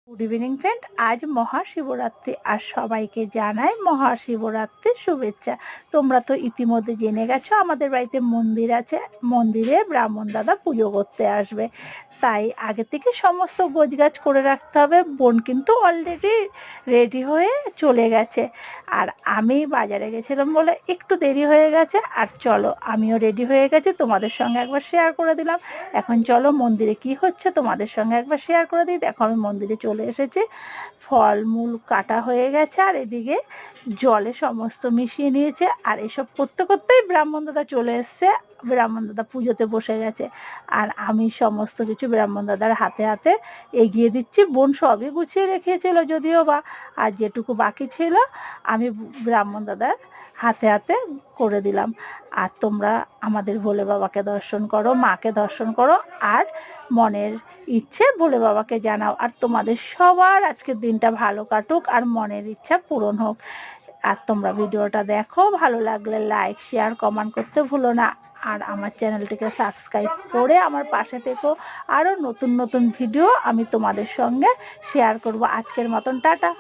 Good evening friend, আজ মহাশিবরাত্রি আর সবাইকে জানাই মহাশিবরাত্রির শুভেচ্ছা। তোমরা তো ইতিমধ্যে জেনে গেছো আমাদের বাড়িতে মন্দির আছে, মন্দিরে ব্রাহ্মণ দাদা পুজো করতে আসবে, তাই আগে থেকে সমস্ত গোছগাছ করে রাখতে হবে। বোন কিন্তু অলরেডি রেডি হয়ে চলে গেছে, আর আমি বাজারে গেছিলাম বলে একটু দেরি হয়ে গেছে। আর চলো, আমিও রেডি হয়ে গেছি, তোমাদের সঙ্গে একবার শেয়ার করে দিলাম। এখন চলো মন্দিরে কি হচ্ছে তোমাদের সঙ্গে একবার শেয়ার করে দিই। দেখো আমি মন্দিরে চলে এসেছি, ফলমূল কাটা হয়ে গেছে, আর এদিকে জলে সমস্ত মিশিয়ে নিয়েছে। আর এসব করতে করতেই ব্রাহ্মণ দাদা চলে এসছে, ব্রাহ্মণ দাদা পুজোতে বসে গেছে, আর আমি সমস্ত কিছু ব্রাহ্মণ দাদার হাতে হাতে এগিয়ে দিচ্ছি। বোন সবই গুছিয়ে রেখেছিল যদিও বা, আর যেটুকু বাকি ছিল আমি ব্রাহ্মণ দাদার হাতে হাতে করে দিলাম। আর তোমরা আমাদের ভোলে বাবাকে দর্শন করো, মাকে দর্শন করো, আর মনের ইচ্ছে ভোলে বাবাকে জানাও। আর তোমাদের সবার আজকের দিনটা ভালো কাটুক আর মনের ইচ্ছা পূরণ হোক। আর তোমরা ভিডিওটা দেখো, ভালো লাগলে লাইক শেয়ার কমেন্ট করতে ভুলো না। আর আমার চ্যানেলটিকে সাবস্ক্রাইব করে আমার পাশে থেকো, আরও নতুন নতুন ভিডিও আমি তোমাদের সঙ্গে শেয়ার করব। আজকের মতন টাটা।